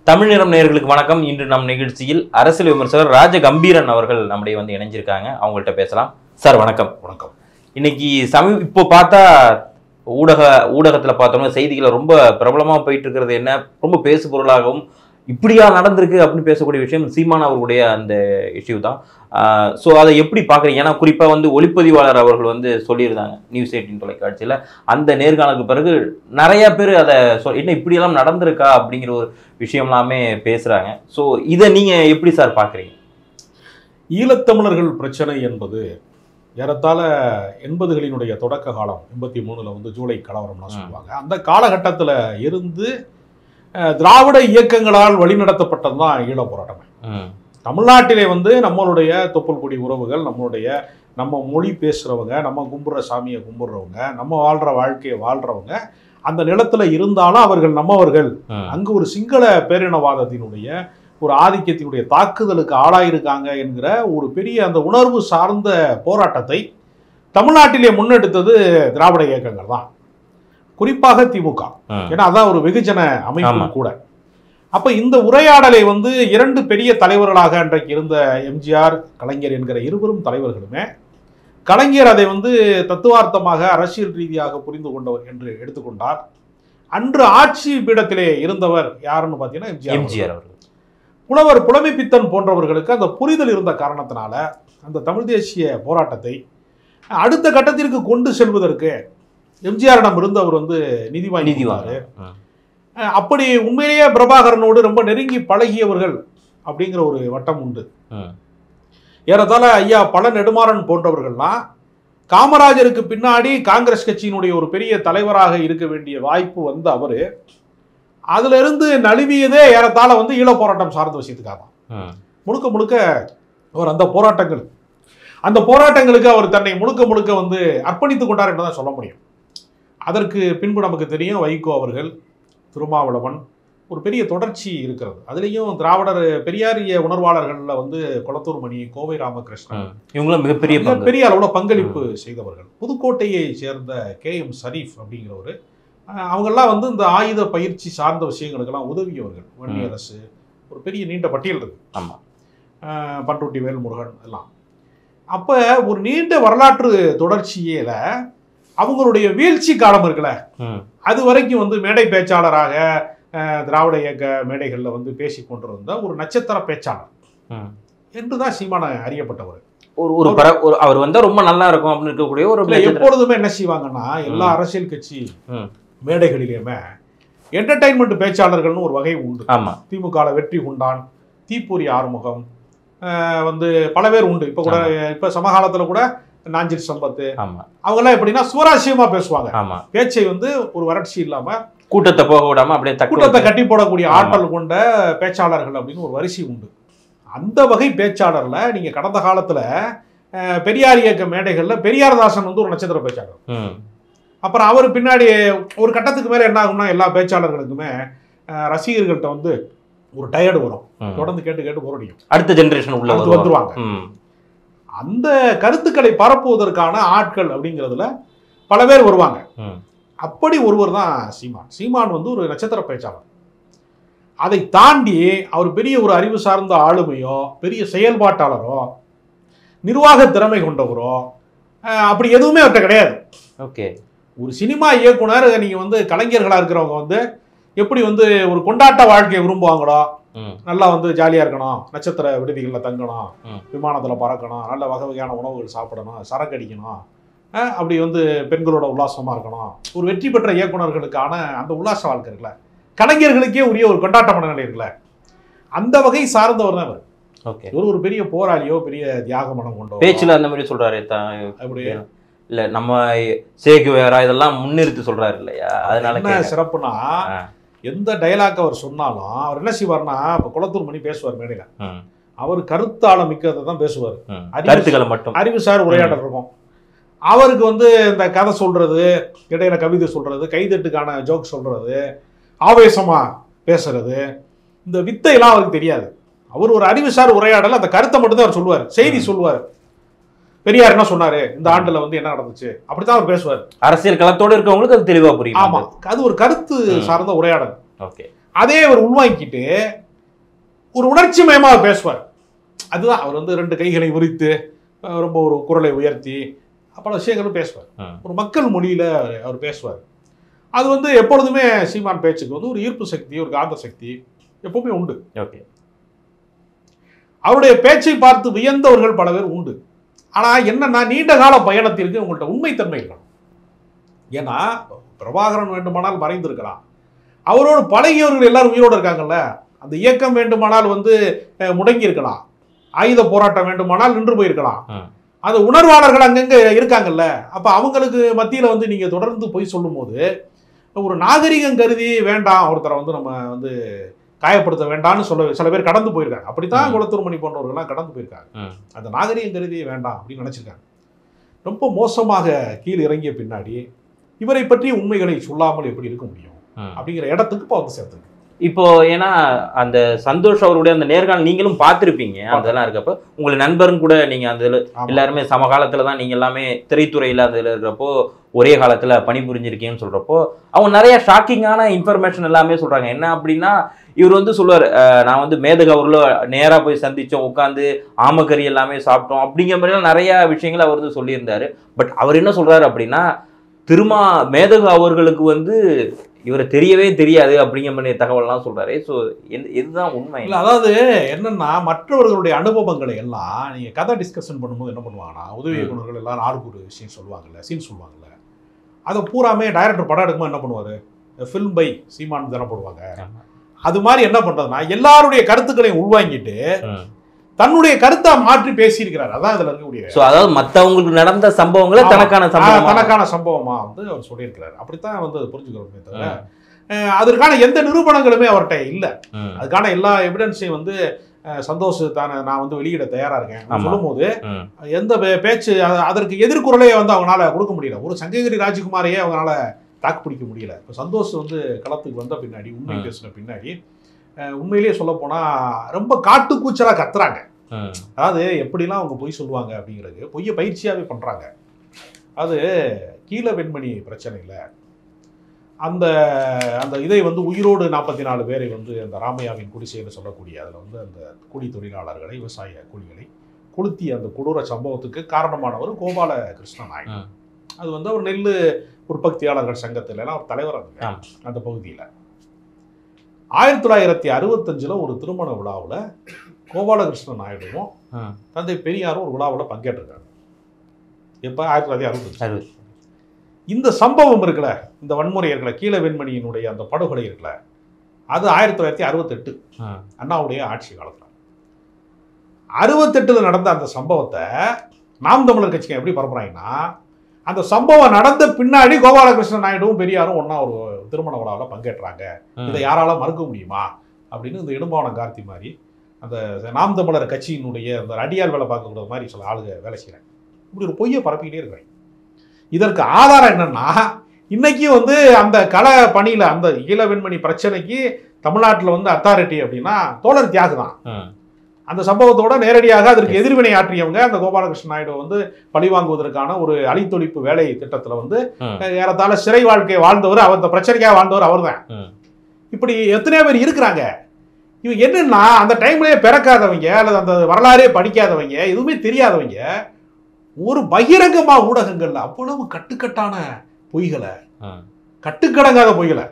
தமிழ் நிறம் நேயர்களுக்கு வணக்கம். இன்று நம் நிகழ்ச்சியில் அரசியல் விமர்சகர் ராஜ கம்பீரன் அவர்கள் நம்முடைய இணைஞ்சிருக்காங்க. அவங்கள்ட்ட பேசலாம். சார் வணக்கம். வணக்கம். இன்னைக்கு இப்போ பார்த்தா ஊடகத்துல பார்த்தோம்னா செய்திகளை ரொம்ப பிரபலமா போயிட்டு இருக்கிறது என்ன, ரொம்ப பேசு பொருளாகவும் இப்படியா நடந்திருக்கு அப்படின்னு பேசக்கூடிய விஷயம் சீமான் அவர்களுடைய அந்த இஷ்யூ தான். ஸோ அதை எப்படி பார்க்குறீங்க? ஏன்னா குறிப்பாக ஒளிப்பதிவாளர் அவர்கள் சொல்லியிருந்தாங்க நியூஸ் 18 தொலைக்காட்சியில். அந்த நேர்காணலுக்கு பிறகு நிறைய பேர் அதை என்ன இப்படியெல்லாம் நடந்திருக்கா அப்படிங்கிற ஒரு விஷயம்லாமே பேசுகிறாங்க. ஸோ இதை நீங்கள் எப்படி சார் பார்க்குறீங்க? ஈழத்தமிழர்கள் பிரச்சனை என்பது ஏறத்தாழ 80களினுடைய தொடக்க காலம். 83ல் ஜூலை கலவரம்லாம் சொல்லுவாங்க. அந்த காலகட்டத்தில் இருந்து திராவிட இயக்கங்களால் வழிநடத்தப்பட்டது தான் ஈழ போராட்டமே. தமிழ்நாட்டிலே நம்மளுடைய தொப்புள் கொடி உறவுகள், நம்ம மொழி பேசுகிறவங்க, நம்ம கும்பிட்ற சாமியை கும்பிட்றவங்க, நம்ம வாழ்கிற வாழ்க்கையை வாழ்கிறவங்க அந்த நிலத்தில் இருந்தாலும் அவர்கள் நம்மவர்கள். அங்கு ஒரு சிங்கள பேரினவாதத்தினுடைய ஒரு ஆதிக்கத்தினுடைய தாக்குதலுக்கு ஆளாயிருக்காங்க என்கிற ஒரு பெரிய அந்த உணர்வு சார்ந்த போராட்டத்தை தமிழ்நாட்டிலே முன்னெடுத்தது திராவிட இயக்கங்கள் தான், குறிப்பாக திமுக. ஏன்னா அதான் ஒரு வெகுஜன அமைப்பு கூட. அப்ப இந்த உரையாடலை இரண்டு பெரிய தலைவர்களாக அன்றைக்கு இருந்த எம்ஜிஆர், கலைஞர் என்கிற இருவரும் தலைவர்களுமே, கலைஞர் அதை தத்துவார்த்தமாக அரசியல் ரீதியாக புரிந்து கொண்டவர் என்று எடுத்துக்கொண்டார். அன்று ஆட்சி பீடத்திலே இருந்தவர் யாருன்னு பார்த்தீங்கன்னா எம்ஜிஆர் அவர்கள். புலவர் புலமைப்பித்தன் போன்றவர்களுக்கு அந்த புரிதல் இருந்த காரணத்தினால அந்த தமிழ் தேசிய போராட்டத்தை அடுத்த கட்டத்திற்கு கொண்டு செல்வதற்கு எம்ஜிஆரிடம் இருந்து அவர் நிதி வாங்கினாரு. அப்படி உண்மையிலேயே பிரபாகரனோடு ரொம்ப நெருங்கி பழகியவர்கள் அப்படிங்கிற ஒரு வட்டம் உண்டு. ஏறத்தாழ ஐயா பல நெடுமாறன் போன்றவர்கள்லாம் காமராஜருக்கு பின்னாடி காங்கிரஸ் கட்சியினுடைய ஒரு பெரிய தலைவராக இருக்க வேண்டிய வாய்ப்பு அவரு அதுல இருந்து நழுவியதே ஏறத்தாழ ஈழ போராட்டம் சார்ந்த விஷயத்துக்காக தான். முழுக்க முழுக்க அவர் அந்த போராட்டங்களுக்கு அவர் தன்னை முழுக்க அர்ப்பணித்துக் கொண்டார் என்றுதான் சொல்ல முடியும். அதற்கு பின்பு நமக்கு தெரியும் வைகோ அவர்கள், திருமாவளவன், ஒரு பெரிய தொடர்ச்சி இருக்கிறது. அதுலேயும் திராவிடர் பெரியாரிய உணர்வாளர்களில் கொளத்தூர் மணி, கோவை ராமகிருஷ்ணன் இவங்களும் பெரிய அளவில் பங்களிப்பு செய்தவர்கள். புதுக்கோட்டையை சேர்ந்த KM ஷரீஃப் அப்படிங்கிறவர், அவங்கெல்லாம் இந்த ஆயுத பயிற்சி சார்ந்த விஷயங்களுக்கெல்லாம் உதவியவர்கள். வன்னியரசு, ஒரு பெரிய நீண்ட பட்டியல் இருக்கு. ஆமாம், பண்ருட்டி வேல்முருகன் எல்லாம். அப்போ ஒரு நீண்ட வரலாற்று தொடர்ச்சியில அவங்களுடைய வீழ்ச்சி காலம் இருக்குல்ல, அது வரைக்கும் மேடை பேச்சாளராக திராவிட இயக்க மேடைகளில் பேசி கொண்டிருந்த ஒரு நட்சத்திர பேச்சாளர் என்றுதான் சீமான அறியப்பட்டவர். அவர் ரொம்ப நல்லா இருக்கும் அப்படின்னு இருக்கக்கூடிய ஒரு எப்பொழுதுமே என்ன செய்வாங்கன்னா, எல்லா அரசியல் கட்சி மேடைகளிலுமே என்டர்டைன்மெண்ட் பேச்சாளர்கள்னு ஒரு வகை உண்டு. திமுக வெற்றி குண்டான், தீப்பூரி ஆறுமுகம், பல பேர் உண்டு. இப்ப சமகாலத்துல கூட நாஞ்சில் சம்பத்து, அவங்கெல்லாம் எப்படின்னா சுவராசியமா பேசுவாங்க. பேச்சை ஒரு வறட்சி இல்லாம, கூட்டத்தை போக விடாம அப்படியே கூட்டத்தை கட்டி போடக்கூடிய ஆற்றல் கொண்ட பேச்சாளர்கள் அப்படின்னு ஒரு வரிசை உண்டு. அந்த வகை பேச்சாளர்ல நீங்க கடந்த காலத்துல பெரியார் இயக்க மேடைகள்ல பெரியார்தாசன் ஒரு நட்சத்திர பேச்சாளர். அப்புறம் அவர் பின்னாடி ஒரு கட்டத்துக்கு மேல என்ன ஆகும்னா, எல்லா பேச்சாளர்களுக்குமே ரசிகர்கள்ட்ட ஒரு டயர்டு வரும். தொடர்ந்து கேட்டு போரடியும். அடுத்த ஜெனரேஷன் உள்ள வந்துருவாங்க. அந்த கருத்துக்களை பரப்புவதற்கான ஆட்கள் அப்படிங்கிறதுல பல பேர் வருவாங்க. அப்படி ஒருவர் தான் சீமான் ஒரு நட்சத்திர பேச்சாளர். அதை தாண்டி அவர் பெரிய ஒரு அறிவு சார்ந்த ஆளுமையோ, பெரிய செயல்பாட்டாளரோ, நிர்வாக திறமை கொண்டவரோ அப்படி எதுவுமே அவர்கிட்ட கிடையாது. ஓகே, ஒரு சினிமா இயக்குனர், நீங்க கலைஞர்களா இருக்கிறவங்க எப்படி ஒரு கொண்டாட்ட வாழ்க்கையை விரும்புவாங்களோ, நல்லா ஜாலியா இருக்கணும், நட்சத்திர விடுதிகள்ல தங்கணும், விமானத்துல பறக்கணும், நல்ல வகை வகையான உணவுகள் சாப்பிடணும், சரக்கு அடிக்கணும், அப்படி பெண்களோட உல்லாசமா இருக்கணும், ஒரு வெற்றி பெற்ற இயக்குநர்களுக்கான அந்த உல்லாச வாழ்க்கை இருக்குல்ல, கலைஞர்களுக்கே உரிய ஒரு கொண்டாட்ட மனநிலை இருக்குல்ல, அந்த வகை சார்ந்தவர் தான் அவர். ஒரு பெரிய போராளியோ, பெரிய தியாக மனம் கொண்டோ பேச்சுல அந்த மாதிரி சொல்றாரு. அப்படி இல்ல, நம்ம சேகுவேரா இதெல்லாம் முன்னிறுத்தி சொல்றாரு இல்லையா? அதனால என்ன சிறப்புனா, எந்த டைலாக் அவர் சொன்னாலும் அவர் என்ன செய்வார்னா, இப்போ குளத்தூர் மணி பேசுவார் மேடையில, அவர் கருத்தாளம் மிக்கதை தான் பேசுவார். கருத்துக்களை மட்டும் அறிவுசார் உரையாடல் இருக்கும். அவருக்கு இந்த கதை சொல்றது, இடையில கவிதை சொல்றது, கைதட்டுக்கான ஜோக் சொல்றது, ஆவேசமா பேசுறது, இந்த வித்தையெல்லாம் அவருக்கு தெரியாது. அவர் ஒரு அறிவுசார் உரையாடல், அந்த கருத்தை மட்டும்தான் அவர் சொல்லுவார், செய்தி சொல்லுவார். பெரியார் என்ன சொன்னாரு, இந்த ஆண்டுல என்ன நடந்துச்சு, அப்படித்தான் அவர் பேசுவார். அரசியல் களத்தோடு இருக்கவங்களுக்கு அது தெளிவா புரியும். ஆமா, அது ஒரு கருத்து சார்ந்த உரையாடல். ஓகே, அதே அவர் உள்வாங்கிட்டு ஒரு உணர்ச்சி மயமாக பேசுவார். அதுதான் அவர் வந்து 2 கைகளை உரித்து ரொம்ப ஒரு குரலை உயர்த்தி பல விஷயங்களும் பேசுவார். ஒரு மக்கள் மொழியில அவர் பேசுவார். அது வந்து எப்பொழுதுமே சீமான் பேச்சுக்கு வந்து ஒரு ஈர்ப்பு சக்தி, ஒரு காந்த சக்தி எப்பவுமே உண்டு. ஓகே. அவருடைய பேச்சை பார்த்து வியந்தவர்கள் பல பேர் உண்டு. ஆனா என்னன்னா, நீண்ட கால பயணத்திற்கு உங்கள்கிட்ட உண்மைத்தன்மை இருக்கணும். ஏன்னா பிரபாகரன் வேண்டுமானால் மறைந்திருக்கலாம், அவரோடு பழகியவர்கள் எல்லாரும் உயிரோடு இருக்காங்கல்ல. அந்த இயக்கம் வேண்டுமானால் வந்து முடங்கி இருக்கலாம், ஆயுத போராட்டம் வேண்டுமானால் நின்று போயிருக்கலாம், அது உணர்வாளர்கள் அங்கங்க இருக்காங்கல்ல. அப்ப அவங்களுக்கு மத்தியில வந்து நீங்க தொடர்ந்து போய் சொல்லும் போது ஒரு நாகரிகம் கருதி வேண்டாம், ஒருத்தரை வந்து நம்ம வந்து காயப்படுத்த வேண்டாம்னு சொல்ல சில பேர் கடந்து போயிருக்காங்க. அப்படித்தான் குளத்தூர் மணி போன்றவர்கள்லாம் கடந்து போயிருக்காங்க. அந்த நாகரிகம் கருதி வேண்டாம் அப்படின்னு நினைச்சிருக்காங்க. ரொம்ப மோசமாக கீழ் இறங்கிய பின்னாடி இவரை பற்றி உண்மைகளை சொல்லாமல் எப்படி இருக்க முடியும் அப்படிங்கிற இடத்துக்கு இப்போ வந்து சேர்த்துருக்கு. இப்போ ஏன்னா அந்த சந்தோஷ் அவருடைய அந்த நேர்காணல் நீங்களும் பார்த்துருப்பீங்க. அதெல்லாம் இருக்கப்போ உங்களை நண்பரும் கூட நீங்க அந்த எல்லாருமே சமகாலத்துல தான் நீங்க எல்லாமே திரைத்துறையில அதுல இருக்கிறப்போ ஒரே காலத்துல பணிபுரிஞ்சிருக்கீங்கன்னு சொல்றப்போ அவங்க நிறைய ஷாக்கிங்கான இன்ஃபர்மேஷன் எல்லாமே சொல்றாங்க. என்ன அப்படின்னா, இவர் வந்து சொல்லுவார், நான் வந்து மேதக அவர்கள நேரா போய் சந்திச்சோம், உட்காந்து ஆமக்கறி எல்லாமே சாப்பிட்டோம் அப்படிங்கிற மாதிரிலாம் நிறைய விஷயங்கள் அவர் வந்து சொல்லியிருந்தாரு. பட் அவர் என்ன சொல்றாரு அப்படின்னா, மேதகு அவர்களுக்கு வந்து இவரை தெரியவே தெரியாது அப்படிங்கிற மாதிரி தகவல்லாம் சொல்றாரு. ஸோ இதுதான் உண்மை இல்லை. அதாவது என்னன்னா, மற்றவர்களுடைய அனுபவங்களை எல்லாம் நீங்க கதை டிஸ்கஷன் பண்ணும்போது என்ன பண்ணுவாங்கன்னா, உதவி இயக்குநர்கள் எல்லாரும் ஆளுக்கு ஒரு விஷயம் சொல்லுவாங்கல்ல, சீன் சொல்லுவாங்கல்ல, அதை பூராமே டைரக்டர் படம் எடுக்கும்போது என்ன பண்ணுவாரு, ஃபில்ம் பை சீமான் தானே போடுவாங்க. அது மாதிரி என்ன பண்றதுன்னா, எல்லாருடைய கருத்துக்களையும் உள்வாங்கிட்டு தன்னுடைய கருத்தை மாற்றி பேசியிருக்கிறார். அதான் இதுல இருக்கக்கூடிய. அதாவது மற்றவங்களுக்கு நடந்த சம்பவங்களை தனக்கான சம்பவமா வந்து அவர் சொல்லியிருக்கிறார். அப்படித்தான் வந்து புரிஞ்சுக்கிறோமே தவிர அதற்கான எந்த நிரூபணங்களுமே அவர்கிட்ட இல்லை. அதுக்கான எல்லா எவிடன்ஸையும் வந்து சந்தோஷ் தானே நான் வந்து வெளியிட தயாரா இருக்கேன் சொல்லும் போது எந்த பேச்சு அதற்கு எதிர்குறலே வந்து அவங்களால கொடுக்க முடியல. ஒரு சங்ககிரி ராஜகுமாரையே அவங்களால தாக்கு பிடிக்க முடியல. இப்போ சந்தோஷ் வந்து களத்துக்கு வந்த பின்னாடி, உண்மை பேசின பின்னாடி, உண்மையிலேயே சொல்ல போனா ரொம்ப காட்டு கூச்சலா கத்துறாங்க. அதாவது எப்படிலாம் அவங்க பொய் சொல்லுவாங்க அப்படிங்கிறது பொய்ய பயிற்சியாவே பண்றாங்க. அது கீழ வெண்மணி பிரச்சனை இல்லை, அந்த அந்த இதை வந்து உயிரோடு 44 பேரை வந்து அந்த ராமையாவின் குடிசைன்னு சொல்லக்கூடிய அதில் வந்து அந்த கூலி தொழிலாளர்களை, விவசாய கூலிகளை கொளுத்திய அந்த கொடூர சம்பவத்துக்கு காரணமானவர் கோபால கிருஷ்ண நாயுடு. அது வந்து அவர் நெல் உற்பத்தியாளர்கள் சங்கத்துல எல்லாம் அவர் தலைவராக அந்த பகுதியில் 1965 ஒரு திருமண விழாவில் கோபாலகிருஷ்ண நாயுடுவும் தந்தை பெரியாரும் ஒரு விழாவில் பங்கேற்றிருக்காங்க. எப்போ 1965. இந்த சம்பவம் இருக்குல்ல, இந்த வன்முறை இருக்குல்ல, கீழ வெண்மணியினுடைய அந்த படுகொலை இருக்குல்ல, அது 1968 அண்ணாவுடைய ஆட்சி காலத்தில். 68 நடந்த அந்த சம்பவத்தை நாம் தமிழர் கட்சிக்கு எப்படி பரப்புறாங்கன்னா, அந்த சம்பவம் நடந்த பின்னாடி கோபாலகிருஷ்ண நாயுடுவும் பெரியாரும் ஒன்னா ஒரு திருமண விழாவில் பங்கேற்றாங்க, இதை யாரால மறுக்க முடியுமா அப்படின்னு இந்த இடும்பாவனம் கார்த்தி மாதிரி அந்த நாம் தமிழர் கட்சியினுடைய அந்த அடியால் வேலை பார்க்கக்கூடாத மாதிரி சில ஆளுங்க வேலை செய்கிறாங்க. இப்படி ஒரு பொய்யை பரப்பிக்கிட்டே இருக்கிறாங்க. இதற்கு ஆதாரம் என்னன்னா, இன்னைக்கும் வந்து அந்த கள பணியில அந்த ஈழ வெண்மணி பிரச்சனைக்கு தமிழ்நாட்டில் வந்து அத்தாரிட்டி அப்படின்னா தோழர் தியாகு தான். அந்த சம்பவத்தோட நேரடியாக அதற்கு எதிர்வினை ஆற்றியவங்க அந்த கோபாலகிருஷ்ண நாயுடு வந்து பழிவாங்குவதற்கான ஒரு அழித்தொழிப்பு வேலை திட்டத்தில் வந்து ஏறத்தாழ சிறை வாழ்க்கையை வாழ்ந்தவர், அவர் அந்த பிரச்சனைக்காக வாழ்ந்தவர் அவர் தான். இப்படி எத்தனையோ பேர் இருக்கிறாங்க. இவங்க என்னன்னா, அந்த டைம்லயே பிறக்காதவங்க அல்லது அந்த வரலாறே படிக்காதவங்க, எதுவுமே தெரியாதவங்க, ஒரு பகிரங்கமா ஊடகங்கள்ல அவ்வளவு கட்டுக்கட்டான பொய்களை, கட்டுக்கடங்காத பொய்களை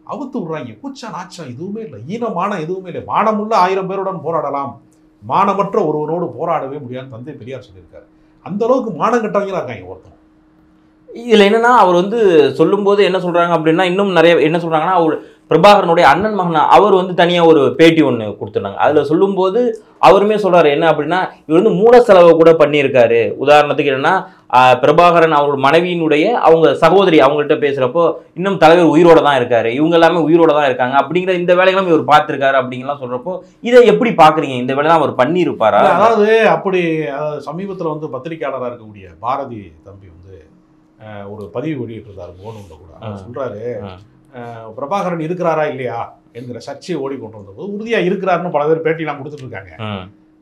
அவுத்து விடுறாங்க. கூச்சா நாச்சம் எதுவுமே இல்லை, ஈனமான எதுவுமே இல்லை. மானமுள்ள 1000 பேருடன் போராடலாம், மானமற்ற ஒருவனோடு போராடவே முடியாதுன்னு தந்தை பெரியார் சொல்லியிருக்காரு. அந்த அளவுக்கு மானம் கட்டவங்களா இருக்காங்க ஒருத்தர். இதுல என்னன்னா, அவர் வந்து சொல்லும் போது என்ன சொல்றாங்க அப்படின்னா, இன்னும் நிறைய என்ன சொல்றாங்கன்னா, அவர் பிரபாகரனுடைய அண்ணன் மகனா அவர் வந்து தனியா ஒரு பேட்டி ஒன்று கொடுத்துருந்தாங்க. அதுல சொல்லும்போது அவருமே சொல்றாரு என்ன அப்படின்னா, இவர் வந்து மூல செலவை கூட பண்ணியிருக்காரு. உதாரணத்துக்கு என்னன்னா, பிரபாகரன் அவரோட மனைவியினுடைய அவங்க சகோதரி அவங்கள்ட்ட பேசுறப்போ இன்னும் தலைவர் உயிரோட தான் இருக்காரு, இவங்க எல்லாமே உயிரோட தான் இருக்காங்க அப்படிங்கிற இந்த வேலைகளும் இவர் பார்த்திருக்காரு அப்படிங்கலாம் சொல்றப்போ இதை எப்படி பாக்குறீங்க? இந்த வேலைலாம் அவர் பண்ணியிருப்பாரா? அதாவது அப்படி சமீபத்தில் வந்து பத்திரிகையாளராக இருக்கக்கூடிய பாரதி தம்பி வந்து ஒரு பதிவு வெளியிட்டிருந்தாரு மோனூன்ல கூட. அவர் சொல்றாரு, பிரபாகரன் இருக்கிறாரா இல்லையா என்கிற சர்ச்சையை ஓடிக்கொண்டு வந்தபோது உறுதியா இருக்கிறாருன்னு பல பேர் பேட்டிலாம் கொடுத்துட்டு இருக்காங்க.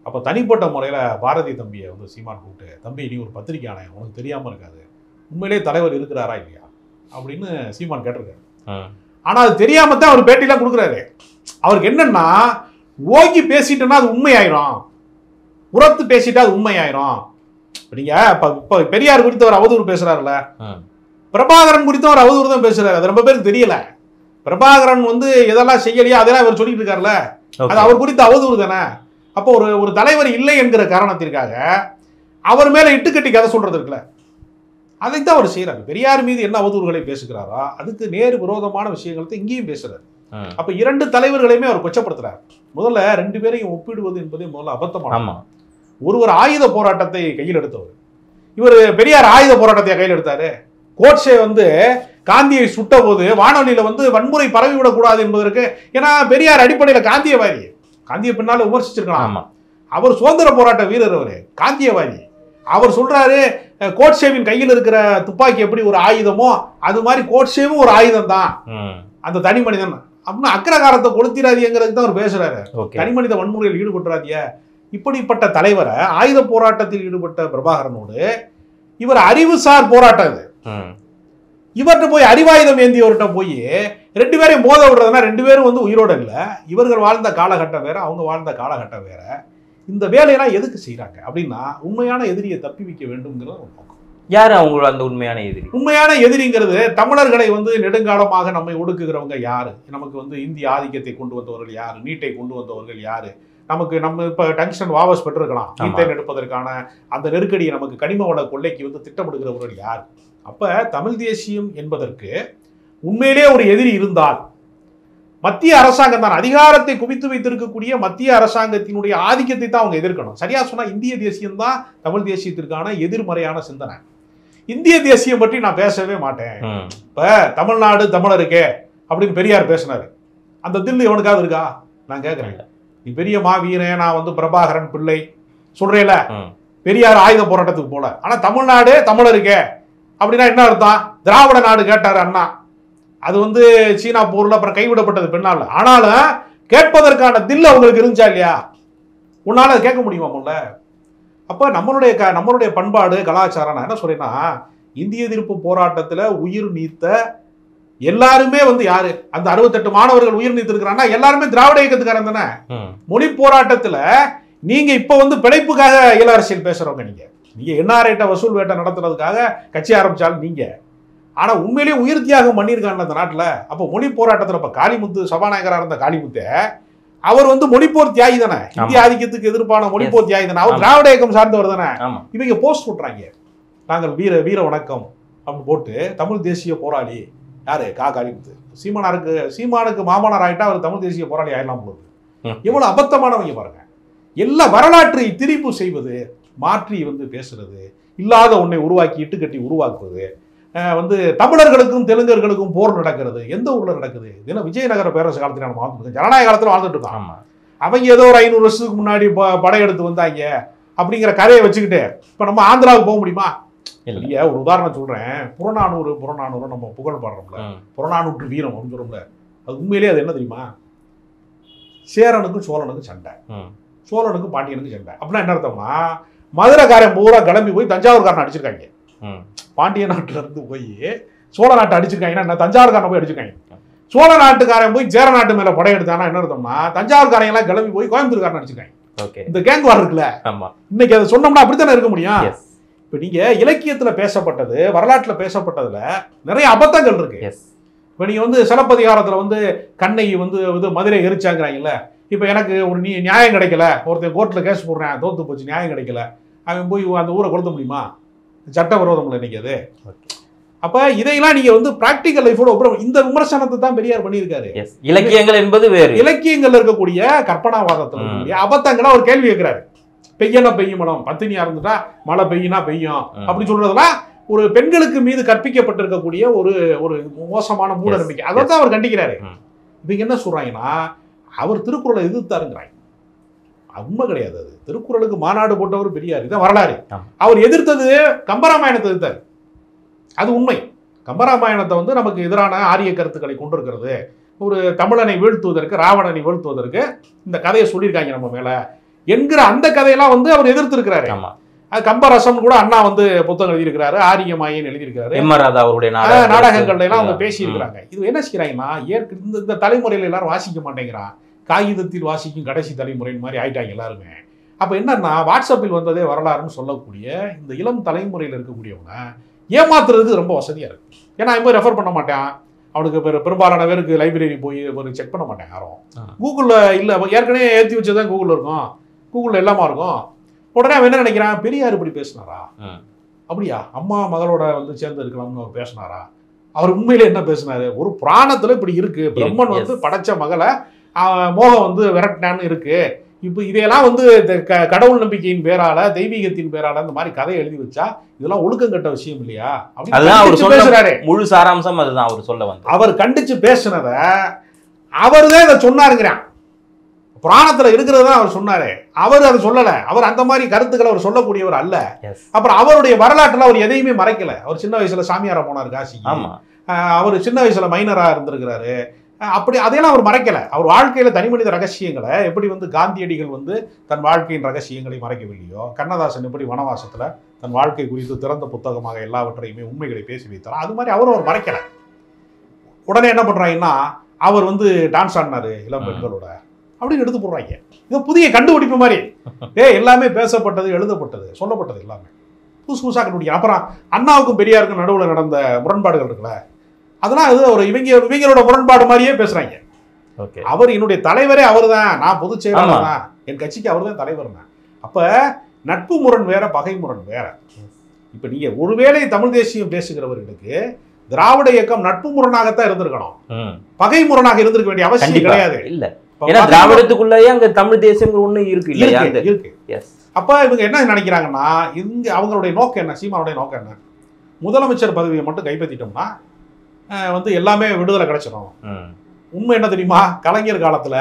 அப்போ தனிப்பட்ட முறையில் பாரதி தம்பியை வந்து சீமான் கூப்பிட்டு, தம்பி நீ ஒரு பத்திரிகை ஆணையம், உனக்கு தெரியாமல் இருக்காது, உண்மையிலே தலைவர் இருக்கிறாரா இல்லையா அப்படின்னு சீமான் கேட்டிருக்காரு. ஆனா அது தெரியாம தான் அவர் பேட்டிலாம் கொடுக்குறாரு. அவருக்கு என்னன்னா ஓங்கி பேசிட்டோம்னா அது உண்மையாயிரும், உரத்து பேசிட்டா அது உண்மையாயிரும். நீங்க இப்ப பெரியார் குறித்து அவர் அவதூறு பேசுறாருல்ல, பிரபாகரன் குறித்து அவர் அவதூறு தான் பேசுறாரு. அது ரொம்ப பேருக்கு தெரியல. பிரபாகரன் வந்து எதெல்லாம் செய்யலையோ அதெல்லாம் அவர் சொல்லிட்டு இருக்காருல்ல, அது அவர் குறித்து அவதூறு தானே. அப்போ ஒரு தலைவர் இல்லை என்கிற காரணத்திற்காக அவர் மேல இட்டுக்கட்டி கதை சொல்றது இருக்குல்ல, அதைத்தான் அவர் செய்யறாரு. பெரியார் மீது என்ன அவதூறுகளை பேசுகிறாரோ அதுக்கு நேர் விரோதமான விஷயங்களை இங்கேயும் பேசுறாரு. அப்ப இரண்டு தலைவர்களையுமே அவர் கொச்சப்படுத்துறாரு. முதல்ல ரெண்டு பேரையும் ஒப்பிடுவது என்பதே முதல்ல அபத்தமான. ஒருவர் ஆயுத போராட்டத்தை கையில் எடுத்தவர், இவர் பெரியார் ஆயுத போராட்டத்தை கையில் எடுத்தாரு. கோட்சே வந்து காந்தியை சுட்ட போது வானொலியில வந்து வன்முறை பரவிவிடக் கூடாது என்பதற்கு, ஏன்னா பெரியார் அடிப்படையில காந்தியவாதி, காந்திய பின்னால விமர்சிச்சிருக்கலாம். அவர் சுதந்திர போராட்ட வீரர், அவரு காந்தியவாதி. அவர் சொல்றாரு கோட்சேவின் கையில் இருக்கிற துப்பாக்கி எப்படி ஒரு ஆயுதமோ அது மாதிரி கோட்சேவும் ஒரு ஆயுதம் தான், அந்த தனி மனிதன் அப்படின்னா அக்கிரகாரத்தை கொளுத்திராதியங்கிறதுக்கு தான் அவர் பேசுறாரு. தனி மனித வன்முறையில் ஈடுபட்டுறாதிய. இப்படிப்பட்ட தலைவரை ஆயுத போராட்டத்தில் ஈடுபட்ட பிரபாகரனோடு இவர் அறிவுசார் போராட்டம் இது, இவர்கிட்ட போய் அறிவாயுதம் ஏந்தியவர்கிட்ட போய் ரெண்டு பேரையும் மோத விடுறதுனா ரெண்டு பேரும் வந்து உயிரோட இல்லை. இவர்கள் வாழ்ந்த காலகட்டம் வேற, அவங்க வாழ்ந்த காலகட்டம் வேற. இந்த வேலையெல்லாம் எதுக்கு செய்யறாங்க அப்படின்னா உண்மையான எதிரியை தப்பி வைக்க வேண்டும்ங்கிறது ஒரு நோக்கம். யாரு அவங்க அந்த உண்மையான எதிரி? உண்மையான எதிரிங்கிறது தமிழர்களை வந்து நெடுங்காலமாக நம்மை ஒடுக்குகிறவங்க யாரு, நமக்கு வந்து இந்திய ஆதிக்கத்தை கொண்டு வந்தவர்கள் யாரு, நீட்டை கொண்டு வந்தவர்கள் யாரு, நமக்கு நம்ம இப்ப டங்ஸ்டன் வாபஸ் பெற்றிருக்கலாம், மீத்தேன் எடுப்பதற்கான அந்த நெருக்கடியை நமக்கு கனிம வள கொள்ளைக்கு வந்து திட்டமிடுகிறவர்கள் யார். அப்ப தமிழ் தேசியம் என்பதற்கு உண்மையிலே ஒரு எதிரி இருந்தால் மத்திய அரசாங்கம் தான், அதிகாரத்தை குவித்து வைத்திருக்கக்கூடிய மத்திய அரசாங்கத்தினுடைய ஆதிக்கத்தை தான் அவங்க எதிர்க்கணும். சரியா சொன்னா இந்திய தேசியம் தான் தமிழ் தேசியத்திற்கான எதிர்மறையான சிந்தனை. இந்திய தேசியம் பற்றி நான் பேசவே மாட்டேன். இப்ப தமிழ்நாடு தமிழருக்கே அப்படின்னு பெரியார் பேசினாரு, அந்த தில்லு எவனுக்காவது இருக்கா? நான் கேட்கிறேன். நீ பெரிய மாவீரன், நான் வந்து பிரபாகரன் பிள்ளை சொல்றேல, பெரியார் ஆயுத போராட்டத்துக்கு போல, ஆனா தமிழ்நாடு தமிழருக்கே அப்படின்னா என்ன அர்த்தம்? திராவிட நாடு கேட்டாரு அண்ணா, அது வந்து சீனா போர்ல அப்புறம் கைவிடப்பட்டது பின்னால. ஆனாலும் கேட்பதற்கான தில்லு அவங்களுக்கு இருந்துச்சா இல்லையா? உன்னால அதை கேட்க முடியுமா முல்ல? அப்ப நம்மளுடைய பண்பாடு கலாச்சாரம், நான் என்ன சொல்றேன்னா இந்திய எதிர்ப்பு போராட்டத்துல உயிர் நீத்த எல்லாருமே வந்து யாரு? அந்த 68 மாணவர்கள் உயிர் நீத்திருக்கிறாங்கன்னா எல்லாருமே திராவிட இயக்கத்துக்காரன் தானே. மொழி போராட்டத்துல நீங்க இப்ப வந்து பிழைப்புக்காக இள அரசியல் பேசுறவங்க, நீங்க என்ஆர்ஐட்ட வசூல் வேட்டை நடத்துறதுக்காக கட்சி ஆரம்பிச்சாலும் நீங்க, ஆனா உண்மையிலேயே உயிர் தியாகம் பண்ணியிருக்காங்க அந்த நாட்டுல. அப்போ மொழி போராட்டத்துல இப்ப காளிமுத்து சபாநாயகராக இருந்த காளிமுத்து, அவர் வந்து மொழிப்போர் தியாகி தானே, இந்திய ஆதிக்கத்துக்கு எதிர்ப்பான மொழிப்போர் தியாகி தானே, அவர் திராவிட இயக்கம் சார்ந்தவர் தானே. இவங்க போஸ்ட் போட்டுறாங்க, நாங்கள் வீர வணக்கம் அப்படின்னு போட்டு தமிழ் தேசிய போராளி யாரு? காளிமுத்து. சீமானுக்கு மாமனார் ஆயிட்டா அவர் தமிழ் தேசிய போராளி ஆயிடலாம் போகுது. எவ்வளவு அபத்தமானவங்க பாருங்க. எல்லா வரலாற்றை திரிப்பு செய்வது, மாற்றி வந்து பேசுறது, இல்லாத ஒன்றை உருவாக்கி இட்டுக்கட்டி உருவாக்குவது, வந்து தமிழர்களுக்கும் தெலுங்கர்களுக்கும் போர் நடக்கிறது. எந்த ஊர்ல நடக்குது? ஏன்னா விஜயநகர பேரரசு காலத்துல நம்ம வாழ்ந்துருக்கோம், ஜனநாயக காலத்துல வாழ்ந்துட்டு இருக்கோம். அவங்க ஏதோ ஒரு 500 வருஷத்துக்கு முன்னாடி படையெடுத்து வந்தாங்க அப்படிங்கிற கதையை வச்சுக்கிட்டு இப்ப நம்ம ஆந்திராவுக்கு போக முடியுமா? இல்லையா? ஒரு உதாரணம் சொல்றேன். புறநானூறு நம்ம புகழ் பாடுறோம்ல, புறநானூற்று வீரம் அப்படின்னு சொல்றோம்ல, அது உண்மையிலேயே அது என்ன தெரியுமா? சேரனுக்கும் சோழனுக்கும் சண்டை, சோழனுக்கும் பாண்டியனுக்கும் சண்டை. அப்படின்னா என்ன அர்த்தம்னா மதுரைக்காரன் பூரா கிளம்பி போய் தஞ்சாவூர்காரன் அடிச்சிருக்காங்க. பாண்டிய நாட்டுல இருந்து போய் சோழ நாட்டை அடிச்சிருக்காங்கன்னா தஞ்சாவூர்காரன் போய் அடிச்சிருக்காங்க. சோழ நாட்டுக்காரன் போய் சேர நாட்டு மேல படையெடுத்தானா என்ன அர்த்தம்னா தஞ்சாவூர்காரன் எல்லாம் கிளம்பி போய் கோயம்புத்தூர்காரன் அடிச்சிருக்காங்க. இந்த கேங் வார் இருக்குல்ல, இன்னைக்கு அதை சொன்னோம்னா அப்படித்தானே இருக்க முடியும். இப்ப நீங்க இலக்கியத்துல பேசப்பட்டது, வரலாற்றுல பேசப்பட்டதுல நிறைய அபத்தங்கள் இருக்கு. இப்ப நீங்க வந்து சிலப்பதிகாரத்துல வந்து கண்ணகி வந்து மதுரை எரிச்சாங்கிறாங்கல்ல. இப்ப எனக்கு ஒரு நியாயம் கிடைக்கல, ஒருத்தர் கோர்ட்ல கேஸ் போடுறேன், தோத்து போச்சு, நியாயம் கிடைக்கல, அவன் போய் அந்த ஊரை கொளுத்த முடியுமா? சட்ட விரோதம் இல்லை இன்னைக்கு அது. அப்ப இதையெல்லாம் நீங்க வந்து பிராக்டிக்கல் லைஃபோட இந்த விமர்சனத்தை தான் பெரியார் பண்ணியிருக்காரு. இலக்கியங்கள் என்பது வேறு. இலக்கியங்கள் இருக்கக்கூடிய கற்பனாவாதத்துல இருக்கக்கூடிய அபத்தங்களை ஒரு கேள்வி கேட்கிறாரு. பெய்யனா பெய்யும் மனம், பத்தினியா இருந்துட்டா மழை பெய்யினா பெய்யும் அப்படி சொல்றதெல்லாம் ஒரு பெண்களுக்கு மீது கற்பிக்கப்பட்டிருக்கக்கூடிய ஒரு மோசமான மூட நம்பிக்கை. அதை தான் அவர் கண்டிக்கிறாரு. இவங்க என்ன சொல்றாங்கன்னா அவர் திருக்குறளை எதிர்த்தாருங்கிறாங்க. உண்மை கிடையாது. அது திருக்குறளுக்கு மாநாடு போட்டவர் பெரியார், இதான் வரலாறு. அவர் எதிர்த்தது கம்பராமாயணத்தை எதிர்த்தார், அது உண்மை. கம்பராமாயணத்தை வந்து நமக்கு எதிரான ஆரிய கருத்துக்களை கொண்டிருக்கிறது, ஒரு தமிழனை வீழ்த்துவதற்கு, ராவணனை வீழ்த்துவதற்கு இந்த கதையை சொல்லியிருக்காங்க நம்ம மேல என்கிற அந்த கதையெல்லாம் வந்து அவர் எதிர்த்து இருக்கிறாரு. அது கம்பரசம் கூட அண்ணா வந்து புத்தகம் எழுதியிருக்கிறாரு, ஆரியமாயின்னு எழுதியிருக்காரு, எம்.ஆர். ராதா அவருடைய நாடகங்கள்ல எல்லாம் அவங்க பேசியிருக்கிறாங்க. இது என்ன செய்யறாங்கன்னா இந்த தலைமுறையில எல்லாரும் வாசிக்க மாட்டேங்கிறான், காகிதத்தில் வாசிக்கும் கடைசி தலைமுறையின் மாதிரி ஆயிட்டாங்க எல்லாருமே. அப்ப என்னன்னா வாட்ஸ்அப்பில் வந்ததே வரலாறுன்னு சொல்லக்கூடிய இந்த இளம் தலைமுறையில் இருக்கக்கூடியவங்க ஏமாத்துறதுக்கு ரொம்ப வசதியா இருக்கு. ஏன்னா அவன் ரெஃபர் பண்ண மாட்டான், அவனுக்கு பெரும்பாலான பேருக்கு லைப்ரரி போய் ஒரு செக் பண்ண மாட்டாங்க யாரும். கூகுளில் இல்லை, ஏற்கனவே ஏற்றி வச்சதான் கூகுளில் இருக்கும், கூகுளில் எல்லாமா இருக்கும். உடனே அவன் என்ன நினைக்கிறான், பெரியார் இப்படி பேசினாரா, அப்படியா அம்மா மகளோட வந்து சேர்ந்து இருக்கலாம்னு அவர் பேசினாரா, அவர் உண்மையில என்ன பேசினாரு, ஒரு புராணத்துல இப்படி இருக்கு, பிரம்மன் வந்து படைச்ச மகளை மோகம் வந்து விரட்டினான்னு இருக்கு. இப்போ இதையெல்லாம் வந்து கடவுள் நம்பிக்கையின் பேரால தெய்வீகத்தின் பேரால இந்த மாதிரி கதையை எழுதி வச்சா இதெல்லாம் ஒழுக்கம் கட்ட விஷயம் இல்லையா அப்படின்னு பேசுறாரு. முழு சாராம்சம் அதுதான் அவர் சொல்ல வந்து. அவர் கண்டிச்சு பேசினத அவர் தான் இதை சொன்னாருங்கிறான். புராணத்துல இருக்கிறது தான் அவர் சொன்னாரு, அவர் அதை சொல்லல. அவர் அந்த மாதிரி கருத்துக்களை அவர் சொல்லக்கூடியவர் அல்ல. அப்புறம் அவருடைய வரலாற்றுல அவர் எதையுமே மறைக்கல. அவர் சின்ன வயசுல சாமியாரா போனார் காசிக்கு, அவர் சின்ன வயசுல மைனரா இருந்திருக்கிறாரு, அப்படி அதையெல்லாம் அவர் மறைக்கல. அவர் வாழ்க்கையில தனிமனித ரகசியங்களை எப்படி வந்து காந்தியடிகள் வந்து தன் வாழ்க்கையின் ரகசியங்களை மறைக்கவில்லையோ, கண்ணதாசன் எப்படி வனவாசத்துல தன் வாழ்க்கை குறித்து திறந்த புத்தகமாக எல்லாவற்றையுமே உண்மைகளை பேசி வைத்தாரோ, அது மாதிரி அவரும் அவர் மறைக்கல. உடனே என்ன பண்றாங்கன்னா அவர் வந்து டான்ஸ் ஆடினாரு இளம் பெண்களோட அப்படின்னு எடுத்து போடுறாங்க. இது புதிய கண்டுபிடிப்பு மாதிரி. எல்லாமே பேசப்பட்டது, எழுதப்பட்டது, சொல்லப்பட்டது எல்லாமே புதுசு புதுசாக கண்டுபிடிக்கும். அப்புறம் அண்ணாவுக்கும் பெரியாருக்கும் நடுவில் நடந்த முரண்பாடுகள் இருக்குல்ல, அதெல்லாம் அது ஒரு இவங்களோட முரண்பாடு மாதிரியே பேசுறாங்க. அவர் என்னுடைய தலைவரே அவர் தான், நான் பொதுச் செயலாளர் தான், என் கட்சிக்கு அவர் தான் தலைவர் தான். அப்ப நட்பு முரண் வேற, பகை முரண் வேற. இப்ப நீங்க ஒருவேளை தமிழ் தேசியம் பேசுகிறவர்களுக்கு திராவிட இயக்கம் நட்பு முரணாகத்தான் இருந்திருக்கணும், பகை முரணாக இருந்திருக்க வேண்டிய அவசியம் கிடையாது. இல்ல, ஏன்னா திராவிடத்துக்குள்ளேயே அங்க தமிழ் தேசியம் ஒண்ணு இருக்கு இல்லையா? இருக்கு. அப்ப இவங்க என்ன நினைக்கிறாங்கன்னா, இங்க அவங்களுடைய நோக்கம் என்ன, சீமானுடைய நோக்கம் என்ன, முதலமைச்சர் பதவியை மட்டும் கைப்பற்றிட்டோம்னா வந்து எல்லாமே விடுதலை கிடைச்சிடும். உண்மை என்ன தெரியுமா, கலைஞர் காலத்துல